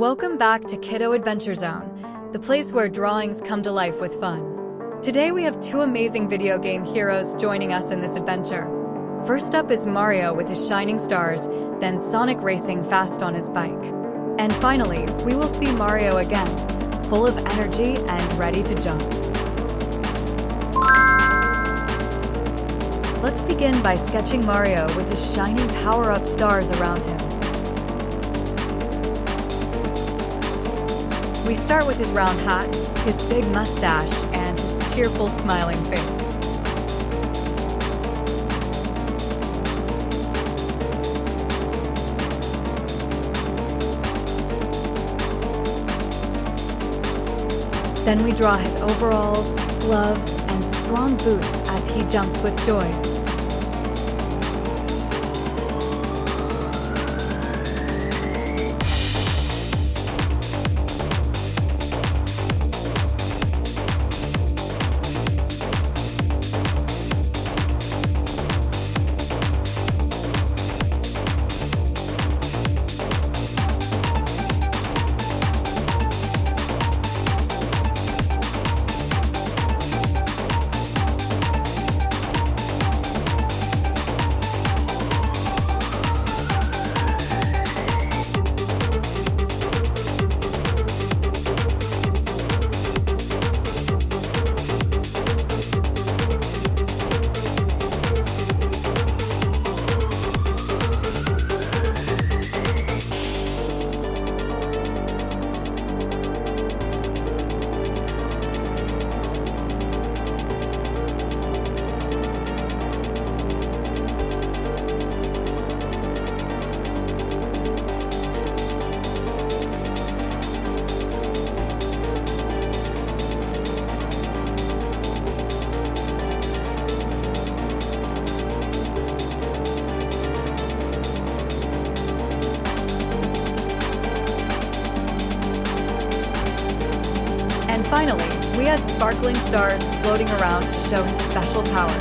Welcome back to Kiddo Adventure Zone, the place where drawings come to life with fun. Today we have two amazing video game heroes joining us in this adventure. First up is Mario with his shining stars, then Sonic racing fast on his bike. And finally, we will see Mario again, full of energy and ready to jump. Let's begin by sketching Mario with his shining power-up stars around him. We start with his round hat, his big mustache, and his cheerful smiling face. Then we draw his overalls, gloves, and strong boots as he jumps with joy. And finally, we add sparkling stars floating around to show his special powers.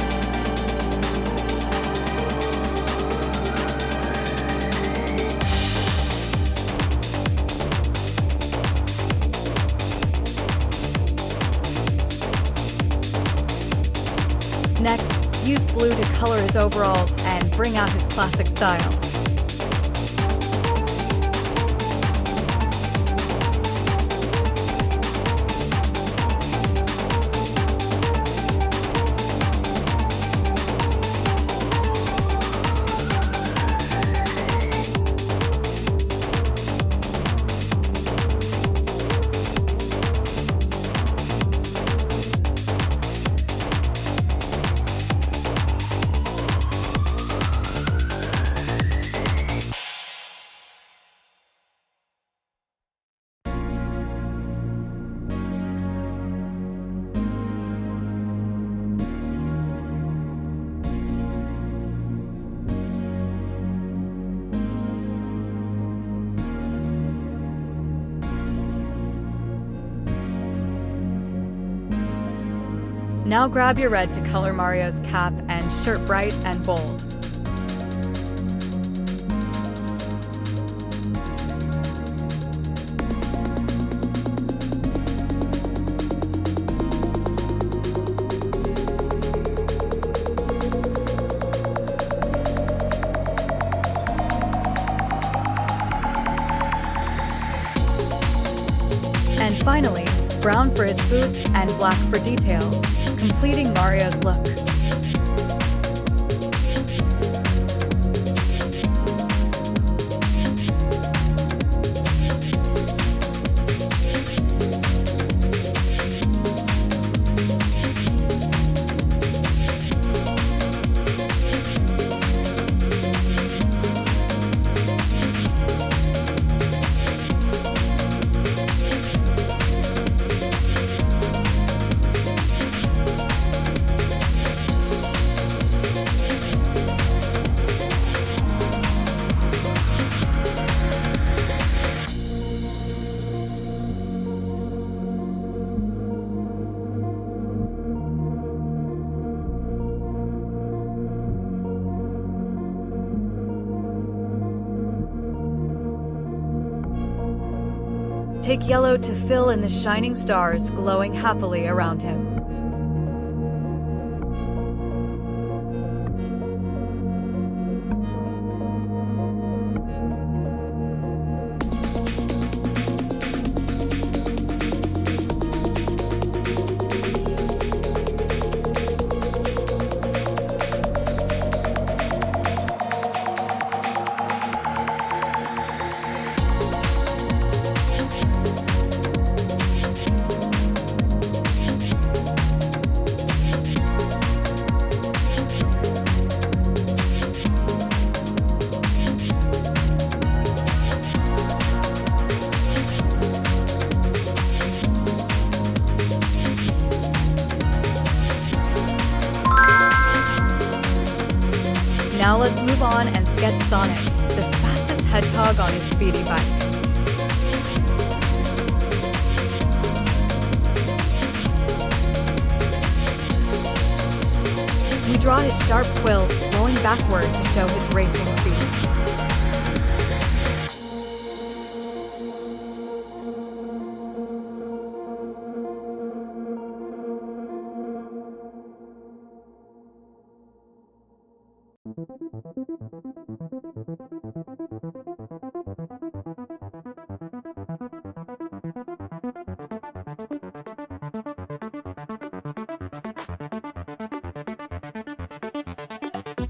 Next, use blue to color his overalls and bring out his classic style. Now grab your red to color Mario's cap and shirt bright and bold. And finally, brown for his boots and black for details, completing Mario's look. Take yellow to fill in the shining stars glowing happily around him. Now let's move on and sketch Sonic, the fastest hedgehog on his speedy bike. We draw his sharp quills flowing backward to show his racing speed.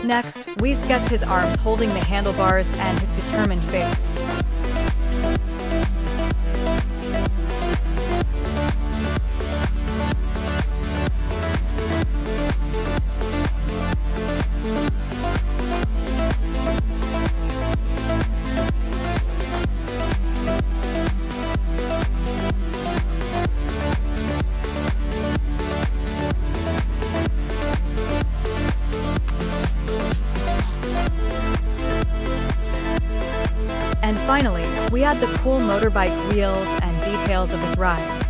Next, we sketch his arms holding the handlebars and his determined face. And finally, we add the cool motorbike wheels and details of his ride.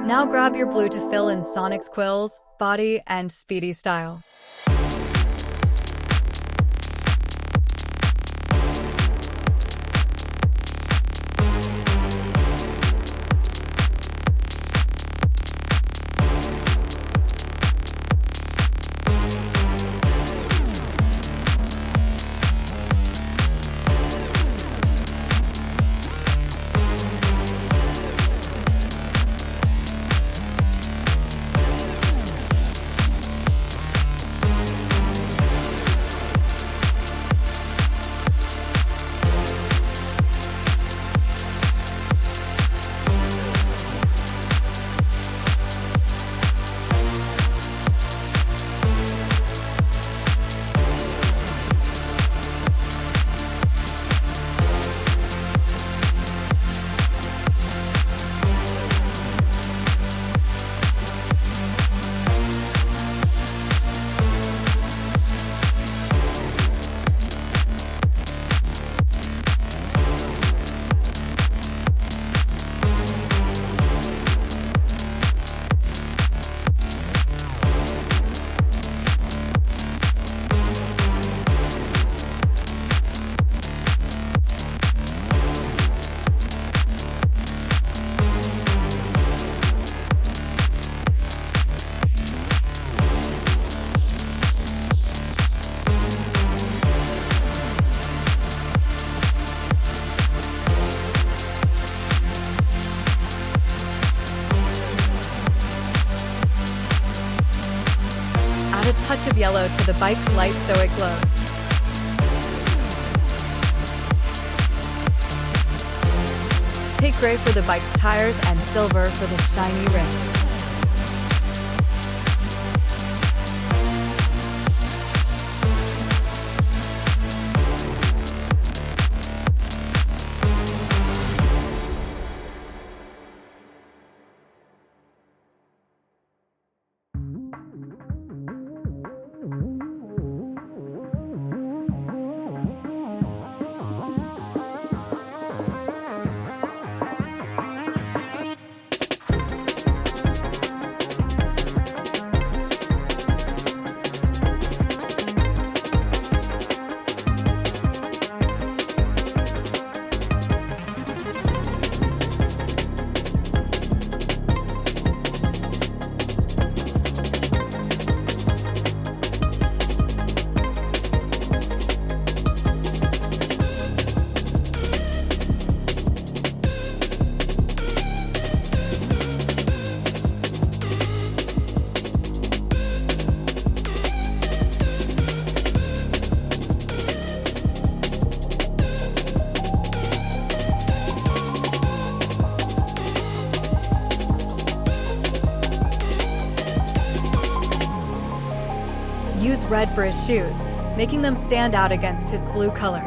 Now grab your blue to fill in Sonic's quills, body, and speedy style. yellow to the bike light so it glows. Take gray for the bike's tires and silver for the shiny rims. Use red for his shoes, making them stand out against his blue color.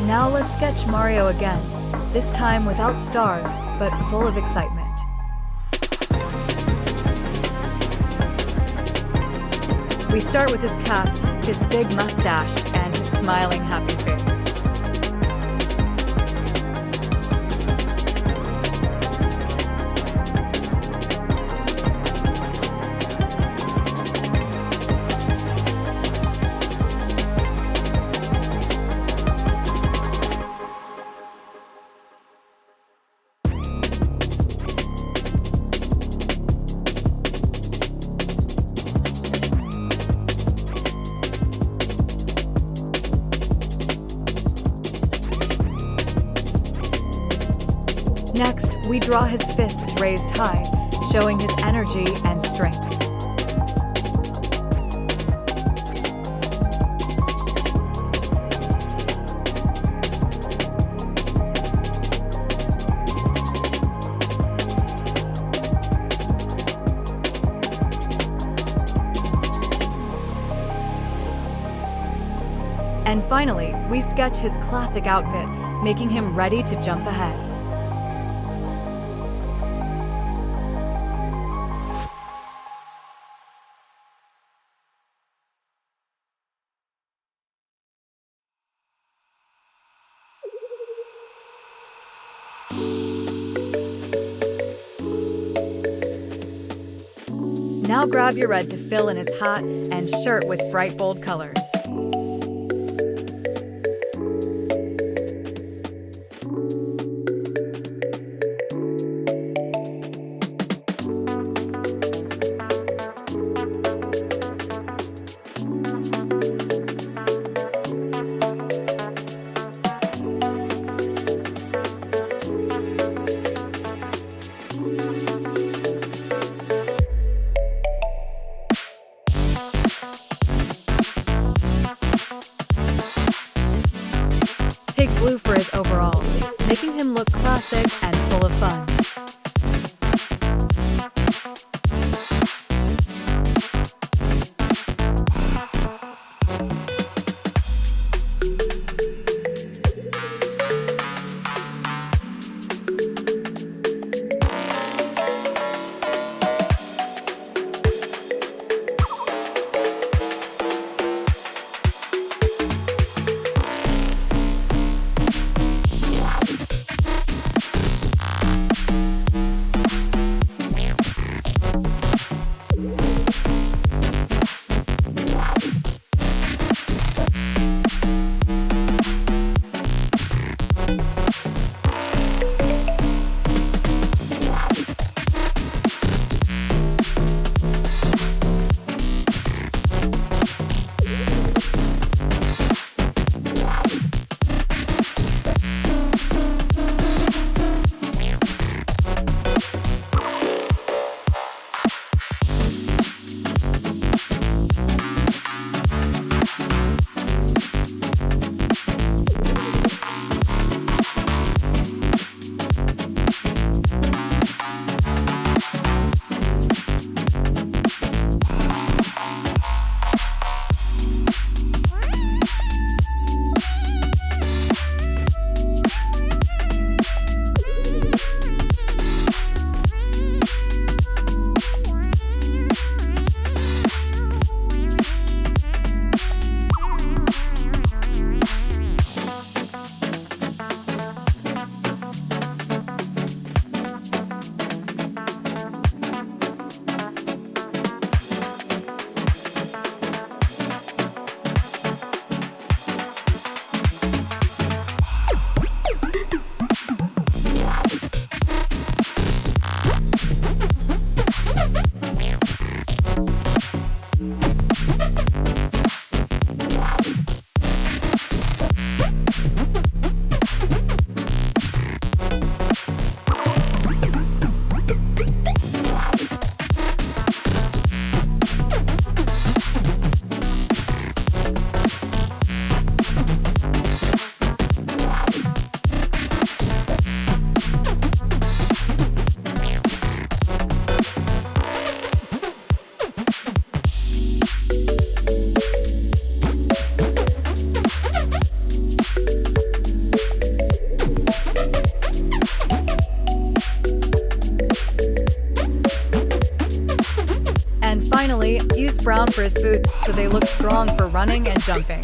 Now let's sketch Mario again, this time without stars, but full of excitement. We start with his cap, his big mustache, and his smiling happy face. Next, we draw his fists raised high, showing his energy and strength. And finally, we sketch his classic outfit, making him ready to jump ahead. Now grab your red to fill in his hat and shirt with bright bold colors. Take blue for his overalls, making him look classic and full of fun. brown for his boots so they look strong for running and jumping.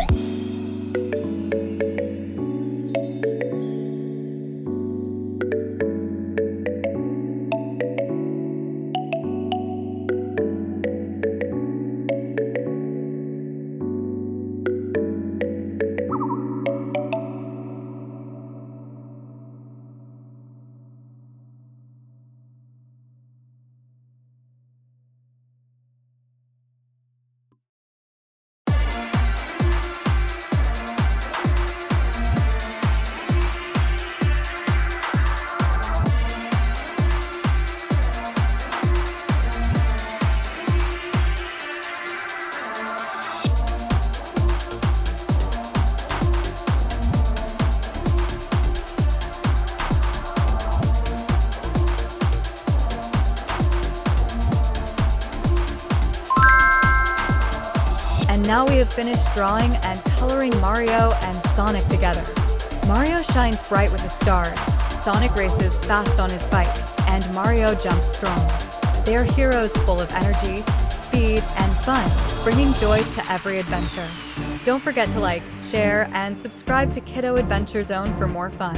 And now we have finished drawing and coloring Mario and Sonic together. Mario shines bright with the stars, Sonic races fast on his bike, and Mario jumps strong. They are heroes full of energy, speed, and fun, bringing joy to every adventure. Don't forget to like, share, and subscribe to Kiddo Adventure Zone for more fun.